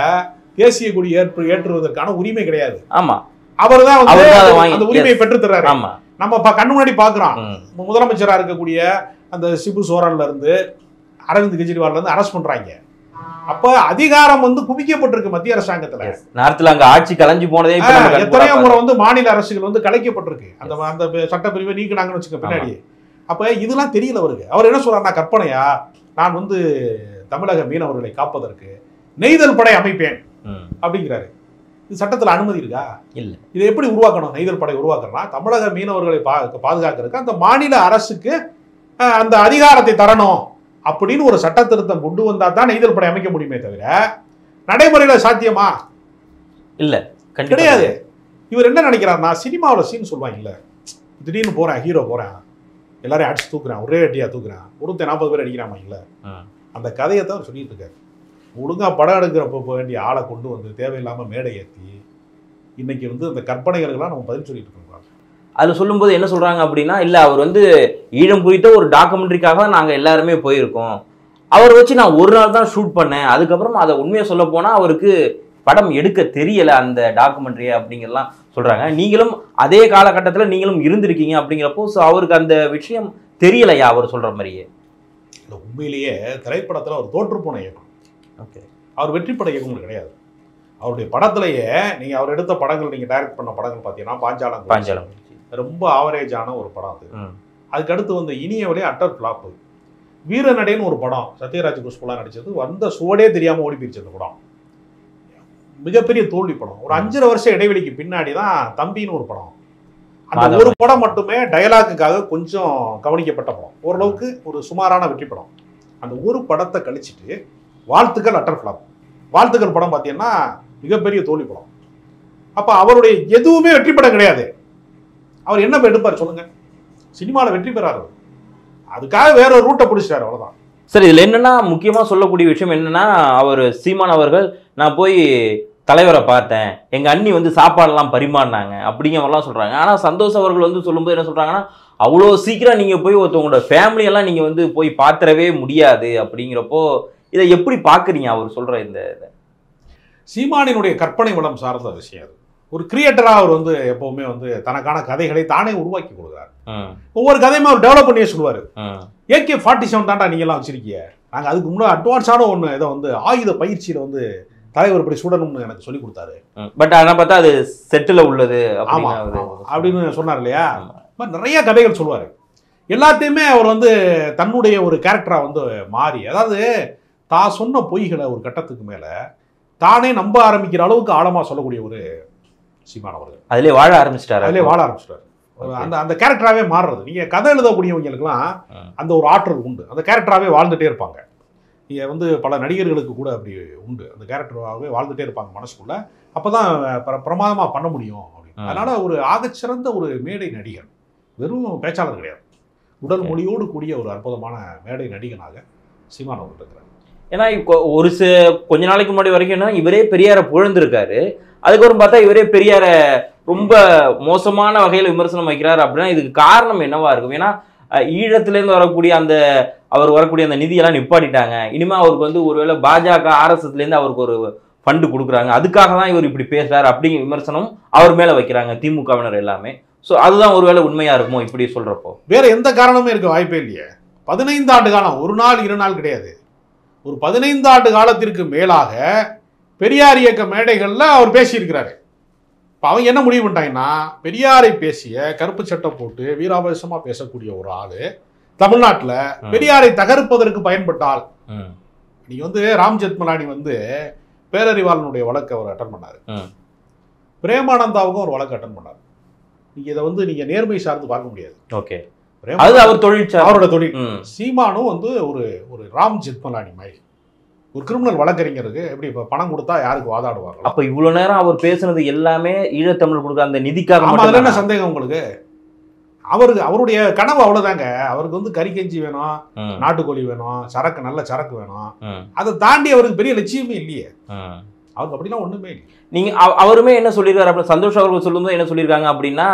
தேசிய கொடி ஏற்றுவதற்கான உரிமை கிடையாது. ஆமா, அவர் தான் வந்து அந்த உரிமையை பெற்று தர்றாரு. நம்ம கண்ணு முன்னாடி பாக்குறோம், முதலமைச்சரா இருக்கக்கூடிய அந்த சிபு சோரன்ல இருந்து அரவிந்த் கெஜ்ரிவால்ல இருந்து அரெஸ்ட் பண்றாங்க. அப்ப அதிகாரம் வந்து குவிக்கப்பட்டிருக்கு மத்திய அரசாங்கத்துல. நேரத்துல அங்க ஆட்சி கலைஞ்சு போனதே எத்தனையோ முறை வந்து மாநில அரசுகள் வந்து கலைக்கப்பட்டிருக்கு, அந்த சட்டப்பிரிவை நீக்கினாங்கன்னு வச்சுக்க பின்னாடி. அப்ப இதெல்லாம் தெரியல அவருக்கு. அவர் என்ன சொல்றாருன்னா, கற்பனையா நான் வந்து தமிழக மீனவர்களை காப்பதற்கு நெய்தல் படை அமைப்பேன் அப்படிங்கிறாரு. இது சட்டத்துல அனுமதி இருக்கா? இல்ல. இதை எப்படி உருவாக்கணும், நெய்தல் படை உருவாக்கணும்னா தமிழக மீனவர்களை பாதுகாக்கிறதுக்கு அந்த மாநில அரசுக்கு அந்த அதிகாரத்தை தரணும் அப்படின்னு ஒரு சட்ட திருத்தம் கொண்டு வந்தா தான் நெய்தல் படை அமைக்க முடியுமே தவிர நடைமுறையில சாத்தியமா? இல்ல, கிடையாது. இவர் என்ன நினைக்கிறாருன்னா, சினிமாவில் சீன் சொல்லுவாங்க இல்ல, திடீர்னு போறேன், ஹீரோ போறேன், எல்லாரையும் அடிச்சு தூக்குறேன், ஒரே அடியா தூக்குறேன், ஒருத்தர் 40 பேர் அடிக்கிறாமா இல்ல, அந்த கதையை தான் அவர் சொல்லிட்டு இருக்காரு. ஒழுங்கா படம் எடுக்கிறப்ப போக வேண்டிய ஆளை கொண்டு வந்து தேவையில்லாம மேடை ஏற்றி இன்னைக்கு வந்து அந்த கற்பனைகளுக்கெல்லாம் நம்ம பதில் சொல்லிட்டு இருக்கோம். அதில் சொல்லும்போது என்ன சொல்றாங்க அப்படின்னா, இல்லை அவர் வந்து ஈழம் குறித்த ஒரு டாக்குமெண்ட்ரிக்காக நாங்கள் எல்லாருமே போயிருக்கோம், அவரை வச்சு நான் ஒரு நாள் தான் ஷூட் பண்ணேன், அதுக்கப்புறம் அதை உண்மையை சொல்ல போனால் அவருக்கு படம் எடுக்க தெரியலை அந்த டாக்குமெண்ட்ரியை அப்படிங்கிறலாம் சொல்றாங்க. நீங்களும் அதே காலகட்டத்தில் நீங்களும் இருந்திருக்கீங்க அப்படிங்கிறப்போ ஸோ அவருக்கு அந்த விஷயம் தெரியலையா அவர் சொல்ற மாதிரியே? இல்லை, உண்மையிலேயே திரைப்படத்தில் அவர் தோற்று போன இயக்கம். ஓகே, அவர் வெற்றி பட இயக்கம் கிடையாது. அவருடைய படத்திலேயே நீங்கள் அவர் எடுத்த படங்கள், நீங்கள் டைரக்ட் பண்ண படங்கள் பார்த்தீங்கன்னா பாஞ்சாலம் ரொம்ப ஆவரேஜான ஒரு படம் அது. அதுக்கு அடுத்து வந்து இனியவளே அட்டர் ஃப்ளாப்பு. வீரநடைன்னு ஒரு படம் சத்யராஜ் குஷ்புலா நடிச்சது, வந்த சுவடே தெரியாமல் ஓடி போயிடுச்சு அந்த படம், மிகப்பெரிய தோல்வி படம். ஒரு 5 வருஷம் இடைவெளிக்கு பின்னாடி தான் தம்பின்னு ஒரு படம். அந்த ஒரு படம் மட்டுமே டயலாக்குக்காக கொஞ்சம் கவனிக்கப்பட்ட படம், ஓரளவுக்கு ஒரு சுமாரான வெற்றி படம். அந்த ஒரு படத்தை கழிச்சிட்டு வாழ்த்துக்கள் அட்டர் ஃப்ளாப். வாழ்த்துக்கள் படம் பார்த்தீங்கன்னா மிகப்பெரிய தோல்வி படம். அப்போ அவருடைய எதுவுமே வெற்றி படம் கிடையாது. அவர் என்ன எடுப்பார் சொல்லுங்க? சினிமாவில் வெற்றி பெறாரு, அதுக்காக வேற ஒரு ரூட்டை பிடிச்சிட்டாரு, அவ்வளோதான். சார், இதில் என்னன்னா முக்கியமாக சொல்லக்கூடிய விஷயம் என்னன்னா, அவர் சீமான் அவர்கள் நான் போய் தலைவரை பார்த்தேன், எங்கள் அண்ணி வந்து சாப்பாடெல்லாம் பரிமாறினாங்க அப்படிங்கிறவெல்லாம் சொல்கிறாங்க. ஆனால் சந்தோஷ் அவர்கள் வந்து சொல்லும்போது என்ன சொல்கிறாங்கன்னா, அவ்வளோ சீக்கிரம் நீங்கள் போய் ஒருத்தவங்களோட ஃபேமிலியெல்லாம் நீங்கள் வந்து போய் பார்த்துடவே முடியாது அப்படிங்கிறப்போ இதை எப்படி பார்க்குறீங்க அவர் சொல்கிற இந்த இதை? சீமானினுடைய கற்பனை வளம் சார்ந்த விஷயம் அது. ஒரு கிரியேட்டராக அவர் வந்து எப்பவுமே வந்து தனக்கான கதைகளை தானே உருவாக்கி கொடுக்குறாரு. ஒவ்வொரு கதையுமே அவர் டெவலப் பண்ணியே சொல்லுவார். AK-47 தாண்டா நீங்கள்லாம் வச்சிருக்கீங்க, நாங்கள் அதுக்கு முன்னாடி அட்வான்ஸான ஒன்று இதை வந்து ஆயுத பயிற்சியில் வந்து தலைவர் இப்படி சுடணும்னு எனக்கு சொல்லி கொடுத்தாரு. பட் ஆனால் பார்த்தா அது செட்டில் உள்ளது அப்படின்னு சொன்னார் இல்லையா. நிறைய கதைகள் சொல்லுவார். எல்லாத்தையுமே அவர் வந்து தன்னுடைய ஒரு கேரக்டரா வந்து மாறி, அதாவது தான் சொன்ன பொய்களை ஒரு கட்டத்துக்கு மேல தானே நம்ப ஆரம்பிக்கிற அளவுக்கு ஆழமா சொல்லக்கூடிய ஒரு சீமான் அவர்கள். அதிலே வாழ ஆரம்பிச்சிட்டாரு. அந்த கேரக்டராகவே மாறுறது. நீங்க கதை எழுதக்கூடியவங்களுக்குலாம் அந்த ஒரு ஆற்றல் உண்டு. அந்த கேரக்டராகவே வாழ்ந்துட்டே இருப்பாங்க. நீங்க வந்து பல நடிகர்களுக்கு கூட அப்படி உண்டு. அந்த கேரக்டராகவே வாழ்ந்துட்டே இருப்பாங்க மனசுக்குள்ள. அப்பதான் பிரமாதமா பண்ண முடியும் அப்படின்னு. அதனால ஒரு ஆகச்சிறந்த ஒரு மேடை நடிகர், வெறும் பேச்சாளர் கிடையாது, உடல் மொழியோடு கூடிய ஒரு அற்புதமான மேடை நடிகனாக சீமான் அவர்கள் இருக்கிறார். ஏன்னா இப்போ கொஞ்ச நாளைக்கு முன்னாடி வரைக்கும் என்ன, இவரே பெரியாரை புகழ்ந்திருக்காரு. அதுக்கப்புறம் பார்த்தா இவரே பெரியாரை ரொம்ப மோசமான வகையில் விமர்சனம் வைக்கிறார். அப்படின்னா இதுக்கு காரணம் என்னவா இருக்கும்? ஏன்னா ஈழத்திலேருந்து வரக்கூடிய அவர் வரக்கூடிய அந்த நிதியெல்லாம் நிப்பாட்டிட்டாங்க. இனிமே அவருக்கு வந்து ஒருவேளை பாஜக RSSலேருந்து அவருக்கு ஒரு ஃபண்டு கொடுக்குறாங்க, அதுக்காக தான் இவர் இப்படி பேசுறாரு அப்படிங்கிற விமர்சனம் அவர் மேலே வைக்கிறாங்க திமுகவினர் எல்லாமே. ஸோ அதுதான் ஒருவேளை உண்மையா இருக்குமோ இப்படி சொல்றப்போ? வேற எந்த காரணமும் இருக்க வாய்ப்பே இல்லையே. 15 ஆண்டு காலம், ஒரு நாள் 2 நாள் கிடையாது, ஒரு 15 ஆண்டு காலத்திற்கு மேலாக பெரியார் இயக்க மேடைகளில் அவர் பேசியிருக்கிறாரு. இப்போ அவங்க என்ன முடிவு பண்ணிட்டாங்கன்னா, பெரியாரை பேசிய கருப்பு சட்டை போட்டு வீராவேசமாக பேசக்கூடிய ஒரு ஆள் தமிழ்நாட்டில் பெரியாரை தகர்ப்பதற்கு பயன்பட்டால், நீங்க வந்து ராம் ஜெத்மலானி வந்து பேரறிவாளனுடைய வழக்கு அவர் அட்டன் பண்ணாரு, பிரேமானந்தாவுக்கும் ஒரு வழக்கு அட்டன் பண்ணார். நீங்க இதை வந்து நீங்க நேர்மை சார்ந்து பார்க்க முடியாது. ஓகே, அது அவர் தொழில், அவரோட தொழில். சீமானும் வந்து ஒரு ராம் ஜெத்மலானி மாதிரி ஒரு கிரிமினல் வழக்கறிஞருக்கு எப்படி பணம் கொடுத்தா யாருக்கு வாதாடுவாங்க. அப்ப இவ்வளவு நேரம் அவர் பேசுனது எல்லாமே ஈழத்தமிழ் கொடுக்க அந்த நிதிக்காக. அதுல என்ன சந்தேகம் உங்களுக்கு? அவருடைய கனவு அவ்வளவுதாங்க. அவருக்கு வந்து கறிக்கஞ்சி வேணும், நாட்டுக்கோழி வேணும், சரக்கு, நல்ல சரக்கு வேணும். அதை தாண்டி அவருக்கு பெரிய லட்சியமே இல்லையே. அவருக்கு அப்படிலாம் ஒண்ணுமே இல்லை. நீங்க அவருமே என்ன சொல்லியிருக்காரு அப்படின்னா, சந்தோஷ் அவர்கள் சொல்லும்போது என்ன சொல்லியிருக்காங்க அப்படின்னா,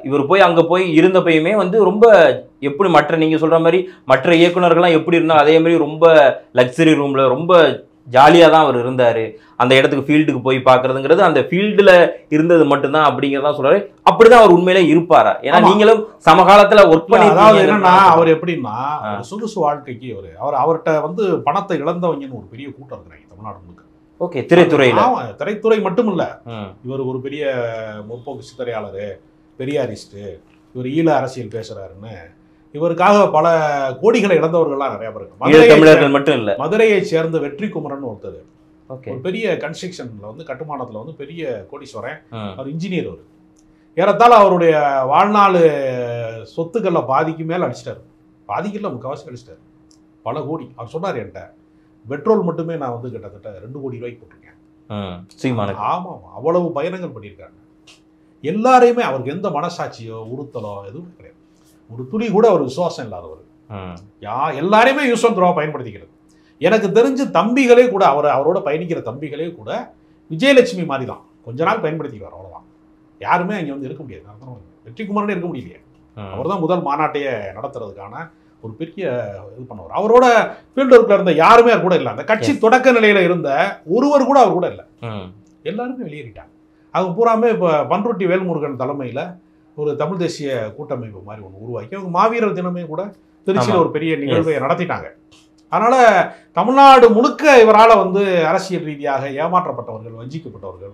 இவர் போய் அங்க போய் இருந்தப்பயுமே வந்து ரொம்ப எப்படி நீங்க சொல்ற மாதிரி மற்ற இயக்குநர்கள்லாம் எப்படி இருந்தாலும் அதே மாதிரி ரொம்ப லக்ஸரி ரூம்ல ரொம்ப ஜாலியா தான் அவர் இருந்தாரு. அந்த இடத்துக்கு ஃபீல்டுக்கு போய் பாக்குறதுங்கிறது அந்த ஃபீல்டுல இருந்தது மட்டும்தான் அப்படிங்கிறதா சொல்றாரு. அப்படிதான் அவர் உண்மையிலே இருப்பாரா? ஏன்னா நீங்களும் சமகாலத்துல ஒர்க் பண்ணி, என்னன்னா அவர் எப்படின்னா சொகுசு வாழ்க்கைக்கு அவர்கிட்ட வந்து பணத்தை இழந்தவங்கன்னு ஒரு பெரிய கூட்டம் இருக்கிறாங்க தமிழ்நாடு முழுக்க. ஓகே, திரைத்துறை மட்டும் இல்ல, இவர் ஒரு பெரிய முற்போக்கு சித்தரையாளர், பெரியாரிஸ்ட், இவர் ஈழ அரசியல் பேசுறாருன்னு இவருக்காக பல கோடிகளை இழந்தவர்கள்லாம் நிறைய பேர் தமிழர்கள் மட்டும் இல்ல. மதுரையை சேர்ந்த வெற்றி குமரன் ஒருத்தர், ஒரு பெரிய கன்ஸ்ட்ரக்ஷன்ல வந்து கட்டுமானத்துல வந்து பெரிய கோடீஸ்வரன், அவர் இன்ஜினியர். அவர் ஏறத்தாழ அவருடைய வாழ்நாள் சொத்துக்கள்ல பாதிக்கு மேல அடிச்சிட்டாரு, பாதிக்கல முக்கால்வாசி அடிச்சிட்டாரு, பல கோடி. அவர் சொன்னார் என்கிட்ட, பெட்ரோல் மட்டுமே நான் வந்து கிட்டத்தட்ட 2 கோடி ரூபாய்க்கு போட்டிருக்கேன். ஆமா, அவ்வளவு பயணங்கள் பண்ணியிருக்காங்க. எல்லாரையுமே அவருக்கு எந்த மனசாட்சியோ உறுத்தலோ எதுவும் கிடையாது. ஒரு துளி கூட அவர் விசுவாசம் இல்லாதவர். எல்லாரையுமே யூஸ் அண்ட் த்ரோவா பயன்படுத்திக்கிறது. எனக்கு தெரிஞ்சு தம்பிகளே கூட, அவரோட பயணிக்கிற தம்பிகளே கூட விஜயலட்சுமி மாதிரி தான் கொஞ்ச நாள் பயன்படுத்திக்கிறார், அவ்வளவுதான். யாருமே அங்கே வந்து இருக்க முடியாது. வெற்றி குமரனே இருக்க முடியலையே. அவர் தான் முதல் மாநாட்டையே நடத்துறதுக்கான ஒரு பெரிய இது பண்ணுவார். அவரோட ஃபீல்டு ஒர்க்ல இருந்த யாருமே கூட இல்லை. அந்த கட்சி தொடக்க நிலையில இருந்த ஒருவர் கூட அவர் கூட இல்லை. எல்லாருமே வெளியேறிட்டாங்க. அவங்க பூராமே இப்போ பன்ருட்டி வேல்முருகன் தலைமையில் ஒரு தமிழ் தேசிய கூட்டமைப்பு மாதிரி ஒன்று உருவாக்கி அவங்க மாவீரர் தினமே கூட திருச்சியில் ஒரு பெரிய நிகழ்வை நடத்திட்டாங்க. அதனால தமிழ்நாடு முழுக்க இவரால் வந்து அரசியல் ரீதியாக ஏமாற்றப்பட்டவர்கள், வஞ்சிக்கப்பட்டவர்கள்,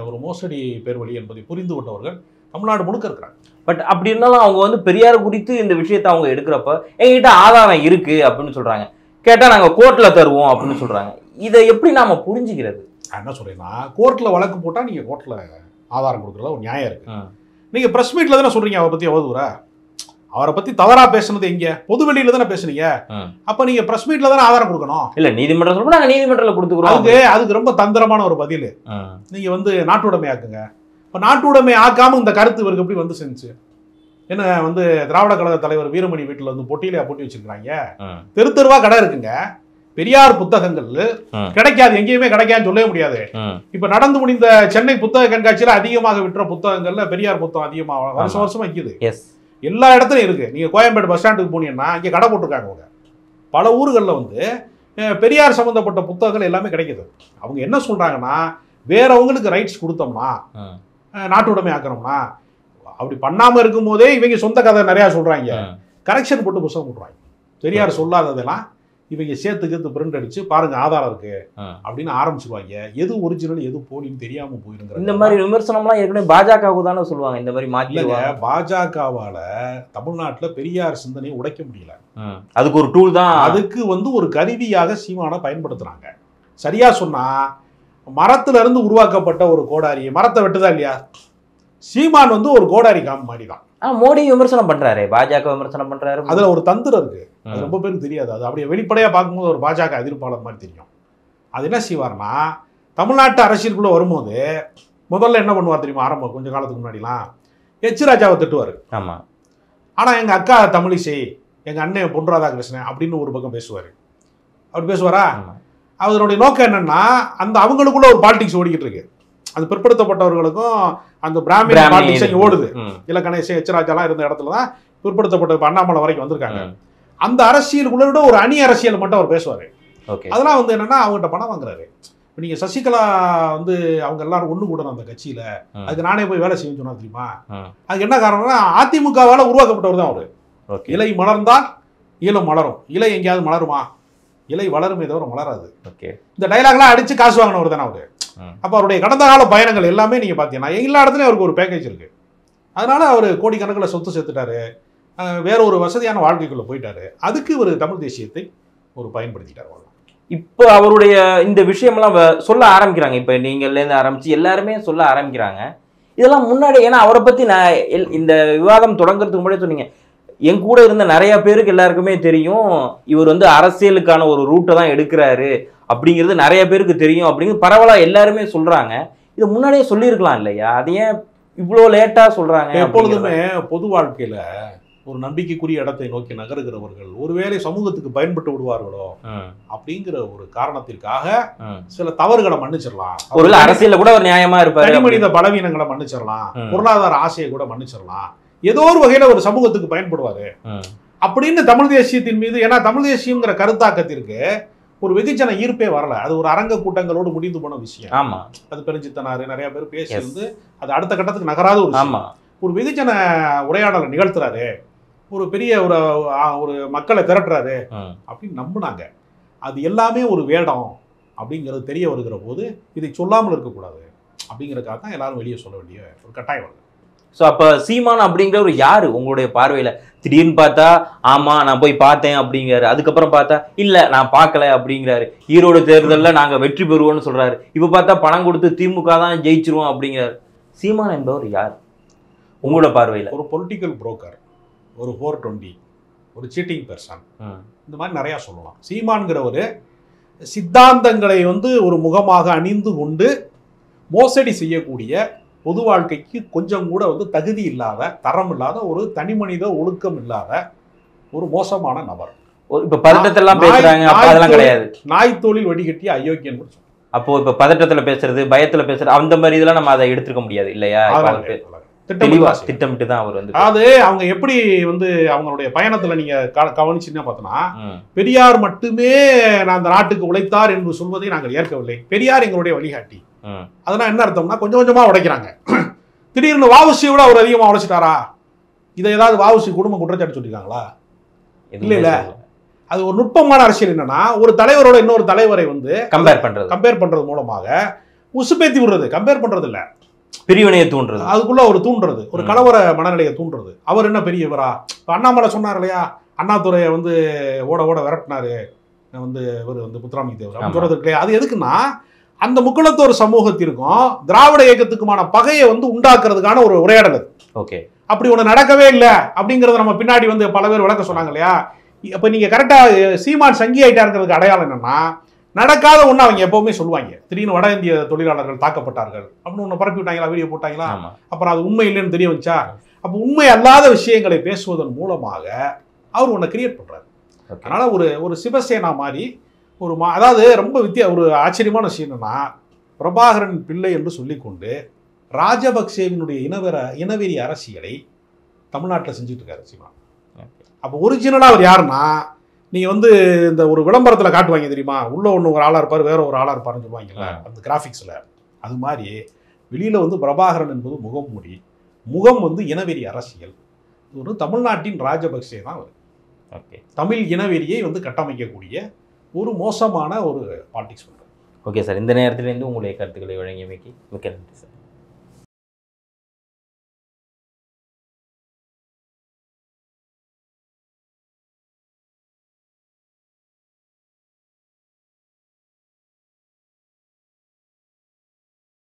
ஒரு மோசடி பேர் வழி என்பதை புரிந்து கொண்டவர்கள் தமிழ்நாடு முழுக்க இருக்கிறாங்க. பட் அப்படி இருந்தாலும் அவங்க வந்து பெரியார் குறித்து இந்த விஷயத்தை அவங்க எடுக்கிறப்ப எங்ககிட்ட ஆதாரம் இருக்கு அப்படின்னு சொல்றாங்க, கேட்டா நாங்க கோர்ட்ல தருவோம் அப்படின்னு சொல்றாங்க. இதை எப்படி நாம புரிஞ்சுக்கிறது? என்ன சொல்றேன்னா, கோர்ட்ல வழக்கு போட்டா நீங்க கோர்ட்ல ஆதாரம் கொடுக்கறதுல ஒரு நியாயம் இருக்கு. நீங்க பிரஸ் மீட்ல தானே சொல்றீங்க அவரை பத்தி அவதூறா, அவரை பத்தி தவறா பேசுனது எங்க? பொது வெளியில தானே பேசுனீங்க. அப்ப நீங்க பிரஸ் மீட்ல தானே ஆதாரம் கொடுக்கணும். இல்ல நீதிமன்றம் சொல்றோம், நாங்க நீதிமன்றத்துல கொடுத்துக்கிறோம். அதுக்கு ரொம்ப தந்திரமான ஒரு பதில். நீங்க வந்து நாட்டுடைமை ஆக்குங்க. இப்ப நாட்டுடைமை ஆக்காம இந்த கருத்து இவருக்கு எப்படி வந்து செஞ்சு? என்ன வந்து திராவிட கழக தலைவர் வீரமணி வீட்டுல வந்து பொட்டியில போட்டி வச்சிருக்காங்க. தெரு தெருவா கடை இருக்குங்க. பெரியார் புத்தகங்கள் கிடைக்காது, எங்கேயுமே கிடைக்காதுன்னு சொல்லவே முடியாது. இப்ப நடந்து முடிந்த சென்னை புத்தக கண்காட்சியில அதிகமாக விற்ற புத்தகங்கள்ல பெரியார் புத்தகம் அதிகமாக வருஷம் வருஷமா விற்குது. எல்லா இடத்துலயும் இருக்கு. நீங்க கோயம்பேடு பஸ் ஸ்டாண்டுக்கு போனீங்கன்னா இங்க கடை போட்டிருக்காங்க. பல ஊர்களில் வந்து பெரியார் சம்பந்தப்பட்ட புத்தகங்கள் எல்லாமே கிடைக்குது. அவங்க என்ன சொல்றாங்கன்னா, வேறவங்களுக்கு ரைட்ஸ் கொடுத்தோம்னா, நாட்டு உடைமை ஆக்கணும்னா, அப்படி பண்ணாம இருக்கும் போதே இவங்க சொந்த கதை நிறைய சொல்றாங்க. கரெக்ஷன் போட்டு புத்தகம் போட்டுருவாங்க. பெரியார் சொல்லாததெல்லாம் இவங்க சேர்த்து பிரிண்ட் அடிச்சு பாருங்க ஆதாரம் இருக்கு அப்படின்னு ஆரம்பிச்சிருவாங்க. எது ஒரிஜினல் எது போலின்னு தெரியாம போயிருங்க. இந்த மாதிரி விமர்சனம்லாம் ஏற்கனவே பாஜகவுக்கு தானே சொல்லுவாங்க. இந்த மாதிரி மாத்தி பாஜகவால தமிழ்நாட்டுல பெரியார் சிந்தனையை உடைக்க முடியல. அதுக்கு ஒரு டூல் தான், அதுக்கு ஒரு கருவியாக சீமானை பயன்படுத்துறாங்க. சரியா சொன்னா மரத்துல இருந்து உருவாக்கப்பட்ட ஒரு கோடாரி மரத்தை வெட்டுதா இல்லையா, சீமான் ஒரு கோடாரி காம் மாதிரி தான். மோடி விமர்சனம் பண்றாரு, பாஜக விமர்சனம் பண்றாரு. அதுல ஒரு தந்திரம் இருக்கு, அது ரொம்ப பேருக்கு தெரியாது. அது அப்படியே வெளிப்படையா பார்க்கும்போது ஒரு பாஜக எதிர்ப்பாளர் மாதிரி தெரியும். அது என்ன செய்வார்னா, தமிழ்நாட்டு அரசியலுக்குள்ள வரும்போது முதல்ல என்ன பண்ணுவார் தெரியுமா? ஆரம்பம் கொஞ்சம் காலத்துக்கு முன்னாடிலாம் எச் ராஜாவை திட்டுவார். ஆமா. ஆனா எங்க அக்கா தமிழிசை, எங்க அண்ணன் பொன் ராதாகிருஷ்ணன் அப்படின்னு ஒரு பக்கம் பேசுவார். அப்படி பேசுவாரா? அதனுடைய நோக்கம் என்னன்னா, அந்த அவங்களுக்குள்ள ஒரு பாலிடிக்ஸ் ஓடிக்கிட்டு இருக்கு. அது பிற்படுத்தப்பட்டவர்களுக்கும் அந்த பிராமின் பாலிடிக்ஸ் ஓடுது. இலக்கணேசன் எச் ராஜாலாம் இருந்த இடத்துல தான் பிற்படுத்தப்பட்ட அண்ணாமலை வரைக்கும் வந்திருக்காங்க. அந்த அரசியலுக்குள்ள ஒரு அணி அரசியல் மட்டும் அவர் பேசுவாரு. அதெல்லாம் என்னன்னா அவங்ககிட்ட பணம் வாங்குறாரு. இப்போ நீங்க சசிகலா அவங்க எல்லாரும் ஒண்ணு கூடணும் அந்த கட்சியில, அதுக்கு நானே போய் வேலை செய்ய சொன்னா தெரியுமா? அதுக்கு என்ன காரணம்னா அதிமுகவால உருவாக்கப்பட்டவர் தான் அவரு. இலை மலர்ந்தால் ஈழம் மலரும். இலை எங்கேயாவது மலருமா? இலை வளருமே தவிர மலராது. இந்த டைலாக்லாம் அடிச்சு காசு வாங்கினவர் தானே அவரு. அப்போ அவருடைய கடந்த கால பயணங்கள் எல்லாமே நீங்க பாத்தீங்கன்னா எல்லா இடத்துலயும் அவருக்கு ஒரு பேக்கேஜ் இருக்கு. அதனால அவர் கோடிக்கணக்கில் சொத்து சேர்த்துட்டாரு, வேற ஒரு வசதியான வாழ்க்கைக்குள்ள போயிட்டாரு. அதுக்கு ஒரு தமிழ் தேசியத்தை பயன்படுத்திட்டார். இப்போ அவருடைய இந்த விஷயம்லாம் சொல்ல ஆரம்பிக்கிறாங்க. இப்போ நீங்கள்லேருந்து ஆரம்பிச்சு எல்லாருமே சொல்ல ஆரம்பிக்கிறாங்க. இதெல்லாம் முன்னாடி, ஏன்னா அவரை பத்தி நான் இந்த விவாதம் தொடங்குறதுக்கு முன்னாடி சொன்னீங்க, என் கூட இருந்த நிறைய பேருக்கு எல்லாருக்குமே தெரியும் இவர் அரசியலுக்கான ஒரு ரூட்டை தான் எடுக்கிறாரு அப்படிங்கிறது நிறைய பேருக்கு தெரியும் அப்படிங்கிறது பரவலா எல்லாருமே சொல்றாங்க. இது முன்னாடியே சொல்லியிருக்கலாம் இல்லையா? அது ஏன் இவ்வளோ லேட்டா சொல்றாங்க? எப்பொழுதுமே பொது வாழ்க்கையில ஒரு நம்பிக்கைக்குரிய இடத்தை நோக்கி நகருகிறவர்கள் ஒருவேளை சமூகத்துக்கு பயன்பட்டு விடுவார்களோ அப்படிங்கிற ஒரு காரணத்திற்காக சில தவறுகளை மன்னிச்சிடலாம். ஒரு அரசியல கூட ஒரு நியாயமா இருப்பாரு, தனி மனித பலவீனங்களை மன்னிச்சிடலாம், பொருளாதார ஆசையை கூட மன்னிச்சிடலாம், ஏதோ ஒரு வகையில ஒரு சமூகத்துக்கு பயன்படுவாரு அப்படின்னு தமிழ் தேசியத்தின் மீது. ஏன்னா தமிழ் தேசியம்ங்கிற கருத்தாக்கத்திற்கு ஒரு வெகுஜன ஈர்ப்பே வரல. அது ஒரு அரங்க கூட்டங்களோடு முடிந்து போன விஷயம். ஆமா, அது பெருஞ்சித்தனாரு நிறைய பேர் பேசி அது அடுத்த கட்டத்துக்கு நகராத ஒரு விஷயம். ஒரு வெகுஜன உரையாடலை நிகழ்த்துறாரு, ஒரு பெரிய ஒரு மக்களை திரட்டுறாரு அப்படின்னு நம்பினாங்க. அது எல்லாமே ஒரு வேடம் அப்படிங்கிறது தெரிய வருகிற போது இதை சொல்லாமல் இருக்கக்கூடாது அப்படிங்கிறதுக்காக தான் எல்லாரும் வெளியே சொல்ல வேண்டிய ஒரு கட்டாயம் வருது. ஸோ அப்போ சீமான் அப்படிங்கிறவர் யாரு உங்களுடைய பார்வையில்? திடீர்னு பார்த்தா ஆமா நான் போய் பார்த்தேன் அப்படிங்கிறாரு, அதுக்கப்புறம் பார்த்தா இல்லை நான் பார்க்கல அப்படிங்கிறாரு, ஈரோடு தேர்தலில் நாங்கள் வெற்றி பெறுவோம்னு சொல்றாரு, இப்போ பார்த்தா பணம் கொடுத்து திமுக தான் ஜெயிச்சிருவோம் அப்படிங்கிறாரு. சீமான் என்பவர் யார் உங்களோட பார்வையில்? ஒரு பொலிட்டிக்கல் புரோக்கர், ஒரு 420, ஒரு சீட்டிங் பர்சன், இந்த மாதிரி நிறையா சொல்லலாம். சீமான்கிற ஒரு சித்தாந்தங்களை ஒரு முகமாக அணிந்து கொண்டு மோசடி செய்யக்கூடிய, பொது வாழ்க்கைக்கு கொஞ்சம் கூட தகுதி இல்லாத, தரம் இல்லாத, ஒரு தனி மனித ஒழுக்கம் இல்லாத ஒரு மோசமான நபர். இப்ப பதட்டத்தெல்லாம் பேசுறாங்க, அதெல்லாம் கிடையாது. நாய் தோளில் வடிகட்டிய அயோக்கியன். அப்போ இப்ப பதட்டத்துல பேசுறது, பயத்துல பேசுறது, அந்த மாதிரி இதெல்லாம் நம்ம அதை எடுத்துக்க முடியாது இல்லையா? திட்டமிட்டு தான் அவர் அது அவங்க எப்படி அவங்களுடைய பயணத்துல நீங்க கவனிச்சுன்னா பார்த்தோன்னா, பெரியார் மட்டுமே நான் அந்த நாட்டுக்கு உழைத்தார் என்று சொல்வதை நாங்கள் ஏற்கவில்லை, பெரியார் எங்களுடைய வழிகாட்டி. அதெல்லாம் என்ன அர்த்தம்னா கொஞ்சம் கொஞ்சமா உடைக்கிறாங்க. திடீர்னு வாவுசியை விட அவர் அதிகமா உடைச்சிட்டாரா? இதை ஏதாவது வாவுசி குடும்ப குற்றச்சாட்டு சொல்லியிருக்காங்களா? இல்ல இல்ல. அது ஒரு நுட்பமான அரசியல். என்னன்னா ஒரு தலைவரோட இன்னொரு தலைவரை கம்பேர் பண்றது மூலமாக உசுப்பேத்தி விடுறது. கம்பேர் பண்றது இல்ல, பிரிவினையை தூண்டுறது, அதுக்குள்ள ஒரு தூண்டுறது, ஒரு கலவர மனநிலையை தூண்டுறது. அவர் என்ன பெரியவரா? அண்ணாமலை சொன்னார் இல்லையா, அண்ணாதுரையை ஓட ஓட விரட்டினாரு இவர் முத்துராமலிங்க தேவர் சொல்றது இல்லையா? அது எதுக்குன்னா அந்த முக்குளத்தோர் சமூகத்திற்கும் திராவிட இயக்கத்துக்குமான பகையை உண்டாக்குறதுக்கான ஒரு உரையாடல். ஓகே, அப்படி ஒண்ணு நடக்கவே இல்லை அப்படிங்கறத நம்ம பின்னாடி பல பேர் விளக்க சொன்னாங்க இல்லையா? அப்ப நீங்க கரெக்டா சீமான் சங்கி ஆயிட்டாருங்கிறதுக்கு அடையாளம் என்னன்னா, நடக்காத ஒண்ணு அவங்க எப்பவுமே சொல்லுவாங்க. திடீர்னு வட இந்திய தொழிலாளர்கள் தாக்கப்பட்டார்கள் அப்படின்னு ஒண்ணு பரப்பி விட்டாங்களா, வீடியோ போட்டாங்களா, அப்புறம் அது உண்மை இல்லைன்னு தெரிய வந்துச்சா? அப்ப உண்மை அல்லாத விஷயங்களை பேசுவதன் மூலமாக அவர் ஒன்றை கிரியேட் பண்றாரு. அதனால ஒரு சிவசேனா மாதிரி அதாவது ரொம்ப ஒரு ஆச்சரியமான விஷயம் என்னன்னா, பிரபாகரன் பிள்ளை என்று சொல்லிக்கொண்டு ராஜபக்சேவினுடைய இனவெறி அரசியலை தமிழ்நாட்டில் செஞ்சுட்டு இருக்காரு சீமான். அப்போ ஒரிஜினலா அவர் யாருன்னா, நீங்க இந்த ஒரு விளம்பரத்தில் காட்டுவாங்க தெரியுமா, உள்ள ஒன்று ஒரு ஆளா இருப்பார், வேற ஒரு ஆளா இருப்பாருன்னு சொல்லுவாங்கல்ல அந்த கிராஃபிக்ஸ்ல. அது மாதிரி வெளியில பிரபாகரன் என்பது முகமூடி, முகம் இனவெறி அரசியல். ஒரு தமிழ்நாட்டின் ராஜபக்சே தான் அவர். தமிழ் இனவெறியை கட்டமைக்கக்கூடிய ஒரு மோசமான ஒரு பாலிடிக்ஸ் பண்ணுறாங்க. ஓகே சார், இந்த நேரத்திலேருந்து உங்களுடைய கருத்துக்களை வழங்கியமைக்கு மிக்க நன்றி சார்.